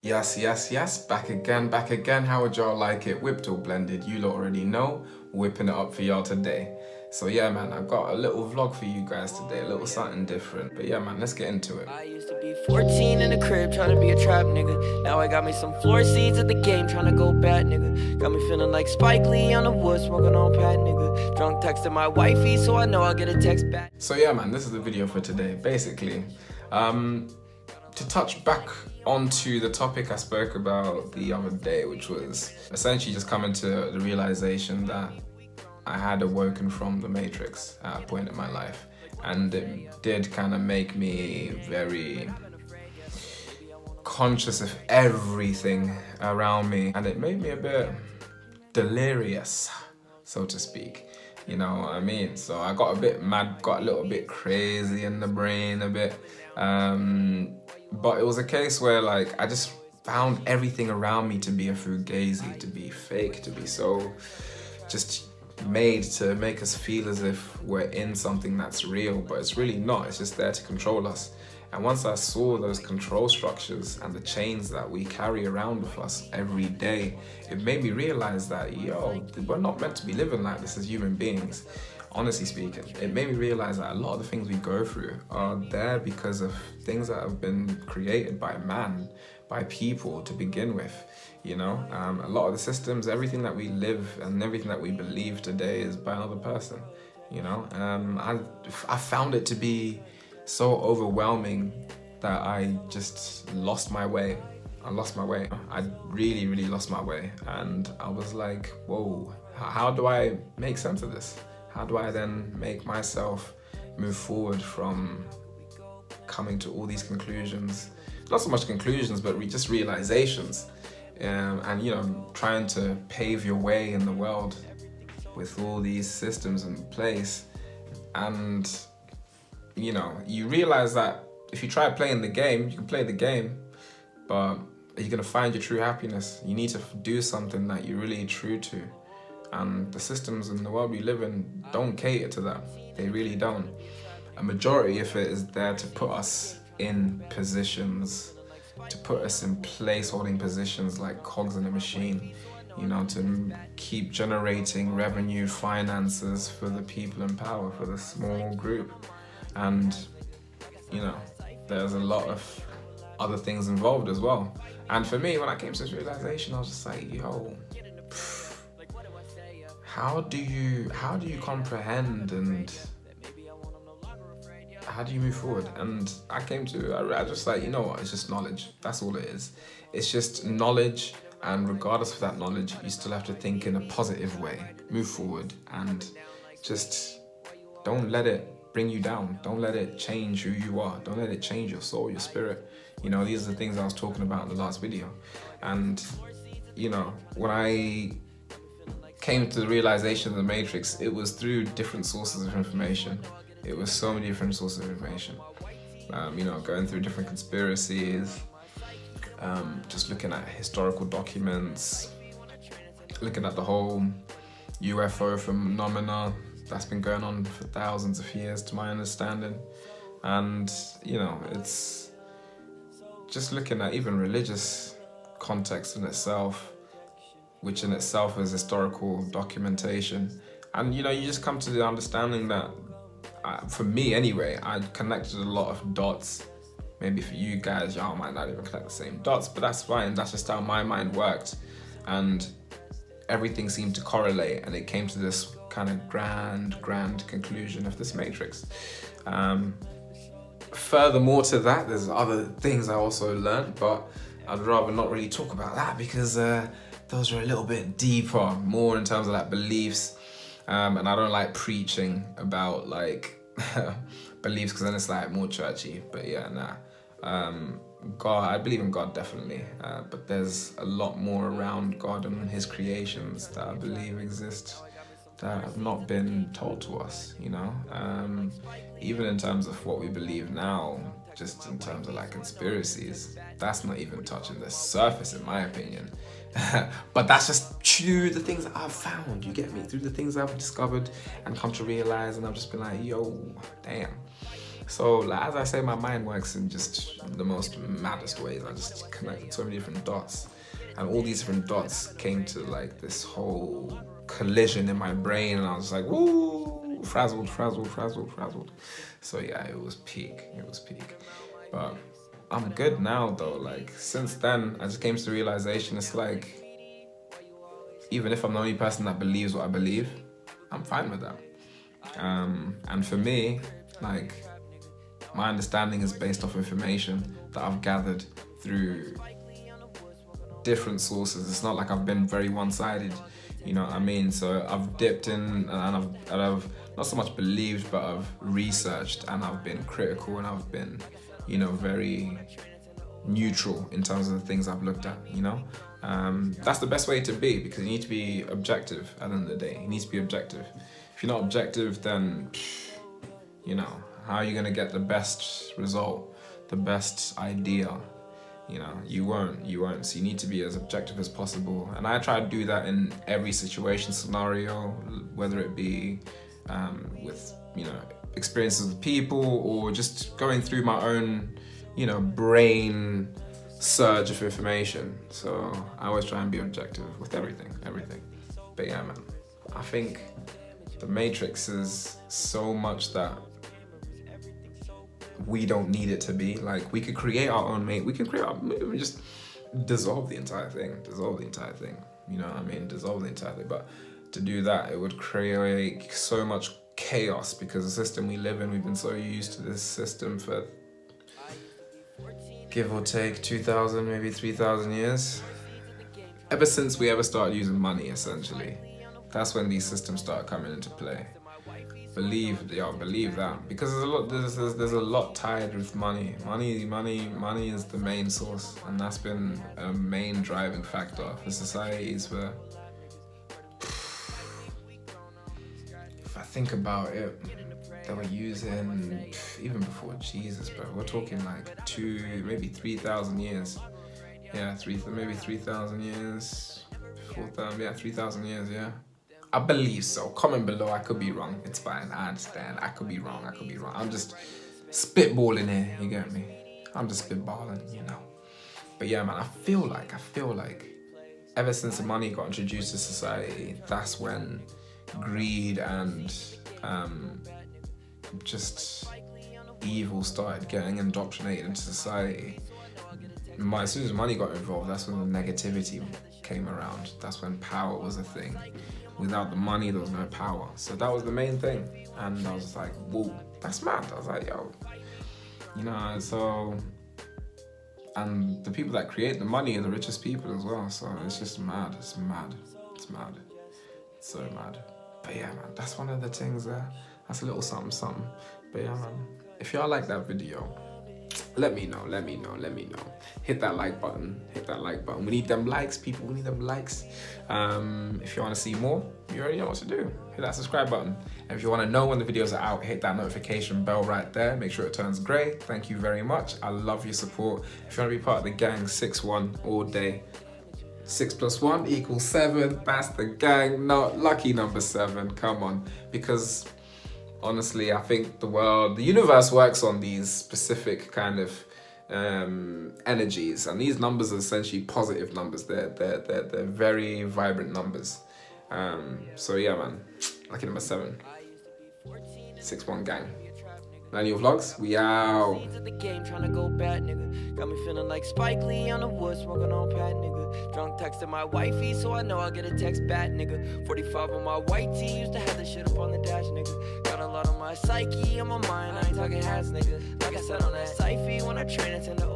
Yes, yes, yes, back again, back again. How would y'all like it? Whipped or blended? You lot already know. Whipping it up for y'all today. So yeah, man, I've got a little vlog for you guys today, a little something different. But yeah, man, let's get into it. I used to be 14 in the crib, trying to be a trap nigga. Now I got me some floor seeds at the game, trying to go bat nigga. Got me feeling like Spike Lee on the wood, smoking on pat nigga. Drunk texting my wifey, so I know I'll get a text back. So yeah, man, this is the video for today. Basically, to touch back onto the topic I spoke about the other day, which was essentially just coming to the realization that I had awoken from the Matrix at a point in my life, and it did kind of make me very conscious of everything around me, and it made me a bit delirious, so to speak. You know what I mean? So I got a bit mad, got a little bit crazy in the brain a bit. But it was a case where like I just found everything around me to be a fugazi, to be fake, to be so just made to make us feel as if we're in something that's real, but it's really not. It's just there to control us. And once I saw those control structures and the chains that we carry around with us every day, it made me realize that, yo, we're not meant to be living like this as human beings. Honestly speaking, it made me realize that a lot of the things we go through are there because of things that have been created by man, by people to begin with. You know, a lot of the systems, everything that we live and everything that we believe today is by another person. You know, I found it to be so overwhelming that I just lost my way. I really, really lost my way. And I was like, whoa, how do I make sense of this? How do I then make myself move forward from coming to all these conclusions? Not so much conclusions, but just realizations. And you know, trying to pave your way in the world with all these systems in place. And you know, you realize that if you try playing the game, you can play the game, but are you gonna find your true happiness? You need to do something that you're really true to. And the systems in the world we live in don't cater to that. They really don't. A majority of it is there to put us in positions, to put us in place holding positions like cogs in a machine, you know, to keep generating revenue, finances for the people in power, for the small group. And, you know, there's a lot of other things involved as well. And for me, when I came to this realization, I was just like, yo, how do you comprehend and how do you move forward? And I just like, you know what, it's just knowledge. That's all it is. It's just knowledge, and regardless of that knowledge, you still have to think in a positive way, move forward, and just don't let it bring you down. Don't let it change who you are. Don't let it change your soul, your spirit. You know, these are the things I was talking about in the last video. And, you know, when I came to the realization of the Matrix, it was through different sources of information. It was so many different sources of information. You know, going through different conspiracies, just looking at historical documents, looking at the whole UFO phenomena that's been going on for thousands of years, to my understanding. And, you know, it's just looking at even religious context in itself, which in itself is historical documentation. And, you know, you just come to the understanding that, for me anyway, I connected a lot of dots. Maybe for you guys, y'all might not even connect the same dots, but that's fine. That's just how my mind worked. And everything seemed to correlate, and it came to this kind of grand conclusion of this Matrix. Furthermore to that, there's other things I also learned, but I'd rather not really talk about that because those are a little bit deeper, more in terms of like beliefs. And I don't like preaching about like beliefs because then it's like more churchy. But yeah, God, I believe in God definitely, but there's a lot more around God and his creations that I believe exist that have not been told to us, you know? Even in terms of what we believe now, just in terms of like conspiracies, that's not even touching the surface in my opinion. But that's just through the things that I've found, you get me? Through the things I've discovered and come to realize, and I've just been like, yo, damn. So, like, as I say, my mind works in just the most maddest ways. I just connected so many different dots, and all these different dots came to like this whole collision in my brain, and I was like, woo, frazzled. So yeah, it was peak. But I'm good now though. Like since then, I just came to the realization it's like, even if I'm the only person that believes what I believe, I'm fine with that. And for me, like, my understanding is based off information that I've gathered through different sources. It's not like I've been very one-sided, you know what I mean? So I've dipped in and I've not so much believed, but I've researched and I've been critical and I've been, you know, very neutral in terms of the things I've looked at, you know? That's the best way to be, because you need to be objective at the end of the day. You need to be objective. If you're not objective, then, you know, how are you gonna get the best result, the best idea? You know, you won't. So you need to be as objective as possible. And I try to do that in every situation, scenario, whether it be with, you know, experiences with people or just going through my own, you know, brain surge of information. So I always try and be objective with everything. But yeah, man, I think the Matrix is so much that we don't need it to be. Like, we could create our own we can create our, we just dissolve the entire thing, you know what I mean? Dissolve the entire thing. But to do that, it would create so much chaos, because the system we live in, we've been so used to this system for, give or take, 2,000, maybe 3,000 years. Ever since we ever started using money, essentially. That's when these systems started coming into play. Believe that, because there's a lot tied with money. Money is the main source, and that's been a main driving factor for societies where, if I think about it, they were using, even before Jesus, bro, we're talking like maybe 3,000 years. Yeah, maybe 3,000 years, 4,000, yeah, 3,000 years, yeah. I believe so. Comment below, I could be wrong. It's fine, I understand. I could be wrong. I'm just spitballing here, you get me? I'm just spitballing, you know? But yeah, man, I feel like ever since the money got introduced to society, that's when greed and just evil started getting indoctrinated into society. As soon as money got involved, that's when the negativity came around. That's when power was a thing. Without the money, there was no power. So that was the main thing. And I was like, whoa, that's mad. I was like, yo, you know, so, and the people that create the money are the richest people as well. So it's just mad. It's so mad. But yeah, man, that's one of the things there. That's a little something. But yeah, man, if y'all like that video, let me know. Hit that like button. We need them likes, people. We need them likes. If you want to see more, you already know what to do. Hit that subscribe button. And if you want to know when the videos are out, hit that notification bell right there. Make sure it turns grey. Thank you very much. I love your support. If you want to be part of the gang, 6-1 all day. 6 + 1 = 7. That's the gang. No, lucky number 7. Come on. Because honestly, I think the universe works on these specific kind of energies, and these numbers are essentially positive numbers. They're very vibrant numbers. So yeah, man, lucky number 7. 6-1 gang. Manual Vlogs, we out. The game trying to go bad, nigga. Got me feeling like Spike Lee on the wood, smoking on Pat, nigga. Drunk texting my wifey, so I know I'll get a text back, nigga. 45 on my white tee, used to have this shit up on the dash, nigga. Got a lot on my psyche, on my mind, I ain't talking hats, nigga. Like I said on that Syfy, when I train, I tend to